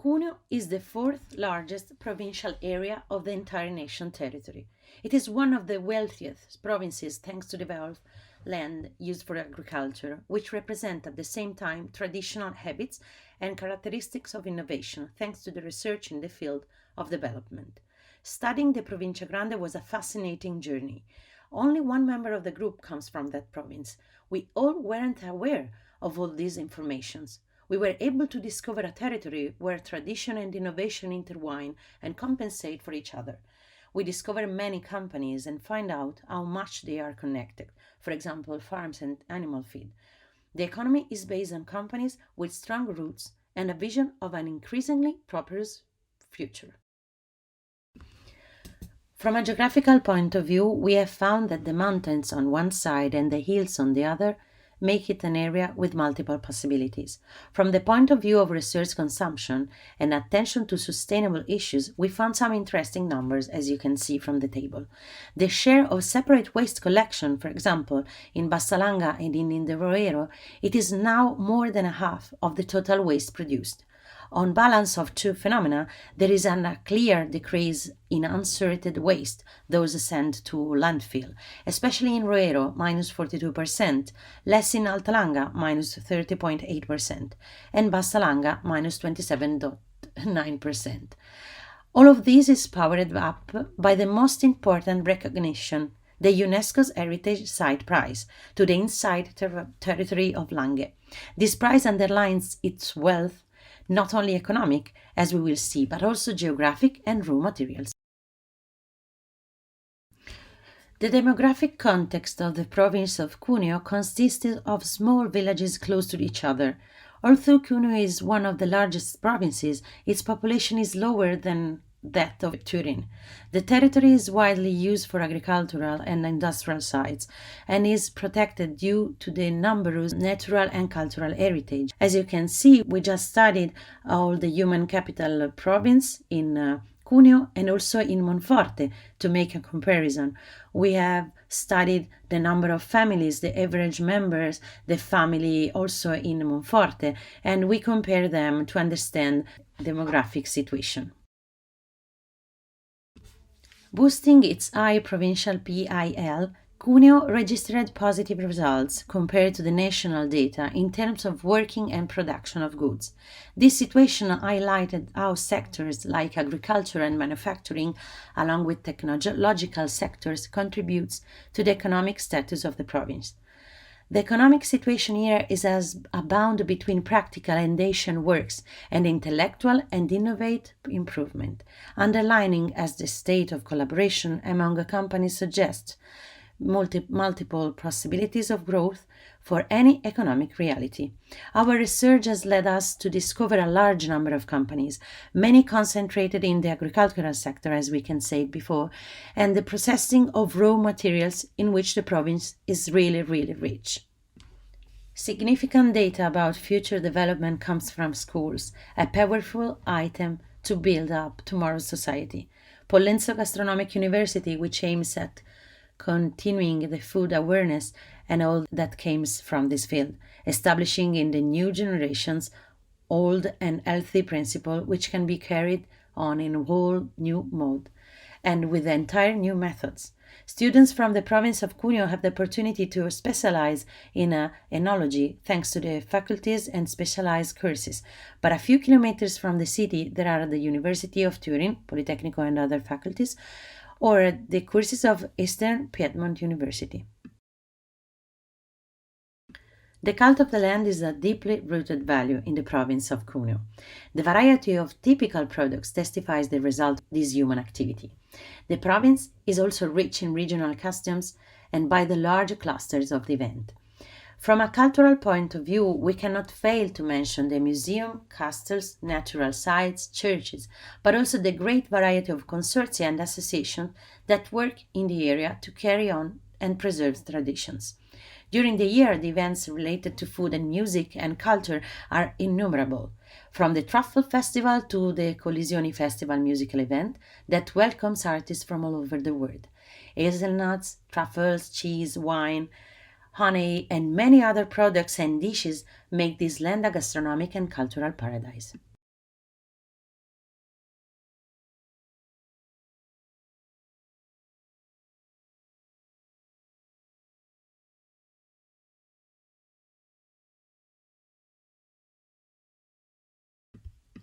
Cuneo is the fourth largest provincial area of the entire nation territory. It is one of the wealthiest provinces thanks to the wealth land used for agriculture, which represent at the same time traditional habits and characteristics of innovation thanks to the research in the field of development. Studying the Provincia Grande was a fascinating journey. Only one member of the group comes from that province. We all weren't aware of all these informations. We were able to discover a territory where tradition and innovation intertwine and compensate for each other. We discover many companies and find out how much they are connected, for example, farms and animal feed. The economy is based on companies with strong roots and a vision of an increasingly prosperous future. From a geographical point of view, we have found that the mountains on one side and the hills on the other make it an area with multiple possibilities. From the point of view of resource consumption and attention to sustainable issues, we found some interesting numbers, as you can see from the table. The share of separate waste collection, for example, in Bassalanga and in Inderoero, it is now more than a half of the total waste produced. On balance of two phenomena, there is a clear decrease in unsorted waste, those sent to landfill, especially in Roero, minus 42%, less in Altalanga, minus 30.8%, and Bassalanga, minus 27.9%. All of this is powered up by the most important recognition, the UNESCO's Heritage Site Prize, to the inside territory of Langhe. This prize underlines its wealth, not only economic, as we will see, but also geographic and raw materials. The demographic context of the province of Cuneo consisted of small villages close to each other. Although Cuneo is one of the largest provinces, its population is lower than that of Turin. The territory is widely used for agricultural and industrial sites and is protected due to the numerous natural and cultural heritage. As you can see, we just studied all the human capital province in Cuneo and also in Monforte to make a comparison. We have studied the number of families, the average members, the family also in Monforte, and we compare them to understand demographic situation. Boosting its high provincial PIL, Cuneo registered positive results compared to the national data in terms of working and production of goods. This situation highlighted how sectors like agriculture and manufacturing, along with technological sectors, contributes to the economic status of the province. The economic situation here is as a bound between practical and Asian works and intellectual and innovate improvement, underlining as the state of collaboration among companies suggests multiple possibilities of growth for any economic reality. Our research has led us to discover a large number of companies, many concentrated in the agricultural sector, as we can say before, and the processing of raw materials in which the province is really rich. Significant data about future development comes from schools, a powerful item to build up tomorrow's society. Pollenzo Gastronomic University, which aims at continuing the food awareness and all that comes from this field, establishing in the new generations old and healthy principle which can be carried on in a whole new mode and with entire new methods. Students from the province of Cuneo have the opportunity to specialize in enology thanks to the faculties and specialized courses. But a few kilometers from the city, there are the University of Turin, Politecnico and other faculties, or the courses of Eastern Piedmont University. The cult of the land is a deeply rooted value in the province of Cuneo. The variety of typical products testifies the result of this human activity. The province is also rich in regional customs and by the large clusters of the event. From a cultural point of view, we cannot fail to mention the museum, castles, natural sites, churches, but also the great variety of consortia and associations that work in the area to carry on and preserve traditions. During the year, the events related to food and music and culture are innumerable, from the Truffle Festival to the Collisioni Festival musical event that welcomes artists from all over the world. Hazelnuts, truffles, cheese, wine, honey, and many other products and dishes make this land a gastronomic and cultural paradise.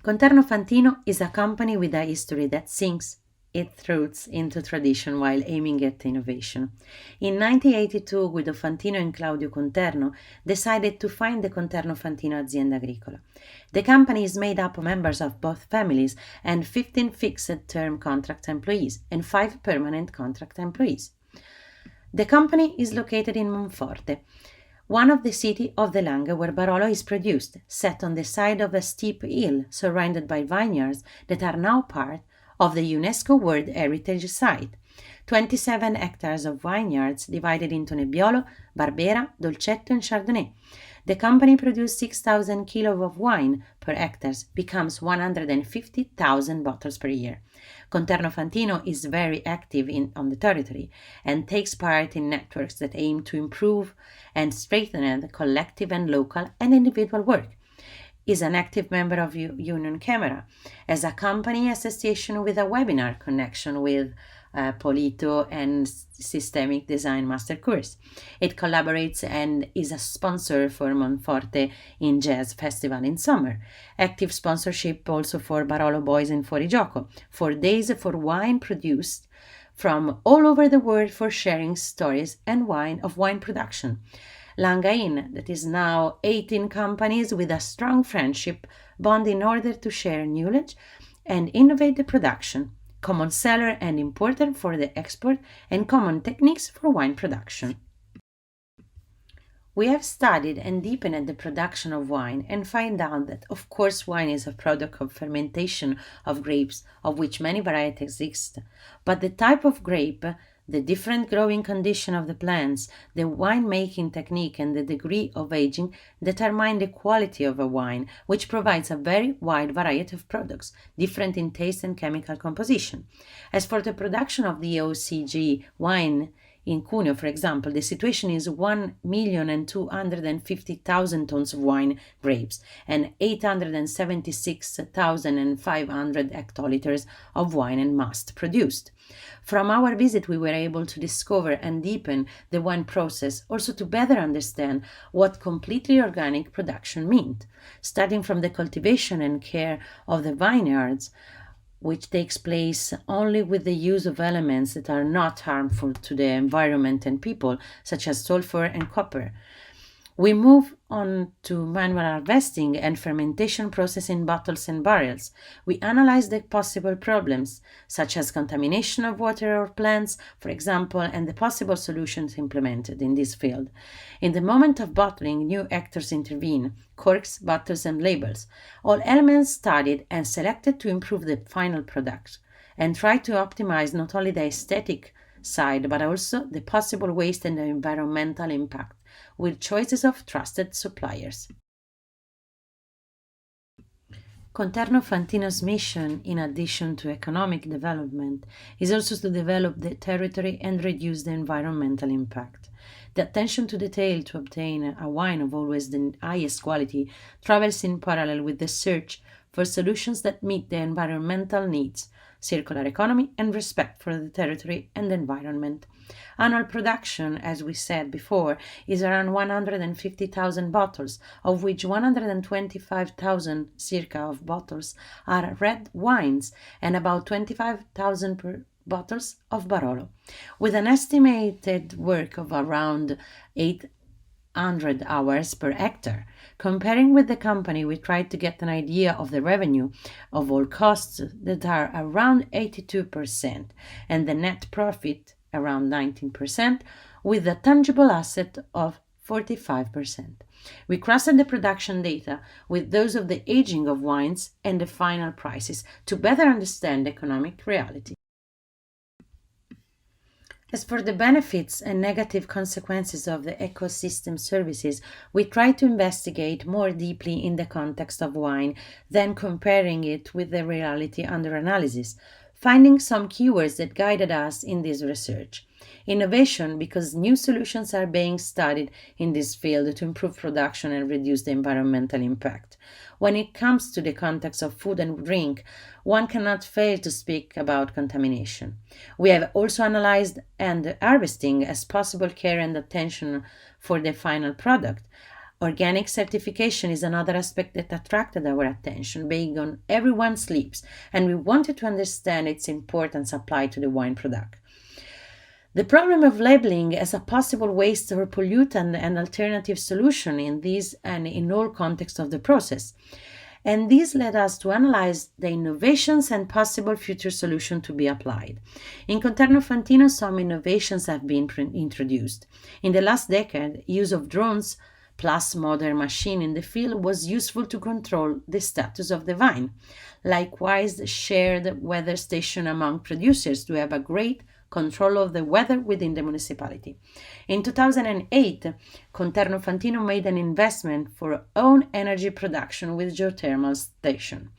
Conterno Fantino is a company with a history that sinks its roots into tradition while aiming at innovation. In 1982, Guido Fantino and Claudio Conterno decided to found the Conterno Fantino Azienda Agricola. The company is made up of members of both families and 15 fixed-term contract employees and 5 permanent contract employees. The company is located in Monforte, one of the city of the Langhe where Barolo is produced, set on the side of a steep hill surrounded by vineyards that are now part of the UNESCO World Heritage Site. 27 hectares of vineyards divided into Nebbiolo, Barbera, Dolcetto and Chardonnay. The company produces 6,000 kilos of wine per hectare, becomes 150,000 bottles per year. Conterno Fantino is very active on the territory and takes part in networks that aim to improve and strengthen the collective and local and individual work. Is an active member of Union Camera, as a company association with a webinar connection with Polito and Systemic Design Master Course. It collaborates and is a sponsor for Monforte in Jazz Festival in summer. Active sponsorship also for Barolo Boys in Fuorigioco, 4 days for wine produced from all over the world for sharing stories and wine production. Langain, that is now 18 companies with a strong friendship bond in order to share knowledge and innovate the production, common seller and importer for the export, and common techniques for wine production. We have studied and deepened the production of wine and find out that, of course, wine is a product of fermentation of grapes, of which many varieties exist, but the type of grape, the different growing condition of the plants, the winemaking technique, and the degree of aging determine the quality of a wine, which provides a very wide variety of products, different in taste and chemical composition. As for the production of the OCG wine, in Cuneo, for example, the situation is 1,250,000 tons of wine grapes and 876,500 hectoliters of wine and must produced. From our visit, we were able to discover and deepen the wine process, also to better understand what completely organic production meant, starting from the cultivation and care of the vineyards, which takes place only with the use of elements that are not harmful to the environment and people, such as sulfur and copper. We move on to manual harvesting and fermentation process in bottles and barrels. We analyze the possible problems, such as contamination of water or plants, for example, and the possible solutions implemented in this field. In the moment of bottling, new actors intervene: corks, bottles, and labels. All elements studied and selected to improve the final product and try to optimize not only the aesthetic side but also the possible waste and the environmental impact, with choices of trusted suppliers. Conterno Fantino's mission, in addition to economic development, is also to develop the territory and reduce the environmental impact. The attention to detail to obtain a wine of always the highest quality travels in parallel with the search for solutions that meet the environmental needs, circular economy, and respect for the territory and the environment. Annual production, as we said before, is around 150,000 bottles, of which 125,000 circa of bottles are red wines and about 25,000 bottles of Barolo, with an estimated work of around 800 hours per hectare. Comparing with the company, we tried to get an idea of the revenue of all costs that are around 82% and the net profit around 19%, with a tangible asset of 45%. We crossed the production data with those of the aging of wines and the final prices to better understand the economic reality. As for the benefits and negative consequences of the ecosystem services, we try to investigate more deeply in the context of wine than comparing it with the reality under analysis, finding some keywords that guided us in this research. Innovation, because new solutions are being studied in this field to improve production and reduce the environmental impact. When it comes to the context of food and drink, one cannot fail to speak about contamination. We have also analyzed and harvesting as possible care and attention for the final product. Organic certification is another aspect that attracted our attention, based on everyone's lips, and we wanted to understand its importance applied to the wine product. The problem of labeling as a possible waste or pollutant and alternative solution in this and in all contexts of the process. And this led us to analyze the innovations and possible future solutions to be applied. In Conterno Fantino, some innovations have been introduced. In the last decade, use of drones plus modern machine in the field was useful to control the status of the vine. Likewise, shared weather station among producers to have a great control of the weather within the municipality. In 2008, Conterno Fantino made an investment for own energy production with geothermal station.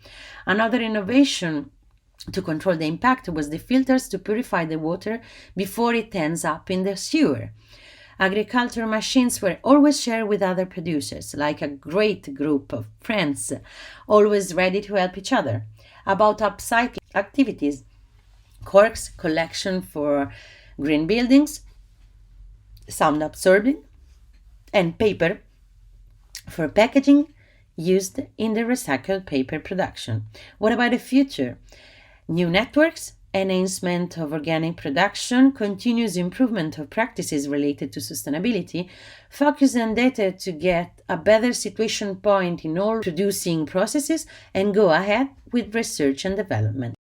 Another innovation to control the impact was the filters to purify the water before it ends up in the sewer. Agricultural machines were always shared with other producers, like a great group of friends, always ready to help each other. About upcycling activities, corks collection for green buildings, sound absorbing, and paper for packaging used in the recycled paper production. What about the future? New networks, enhancement of organic production, continuous improvement of practices related to sustainability, focus on data to get a better situation point in all producing processes, and go ahead with research and development.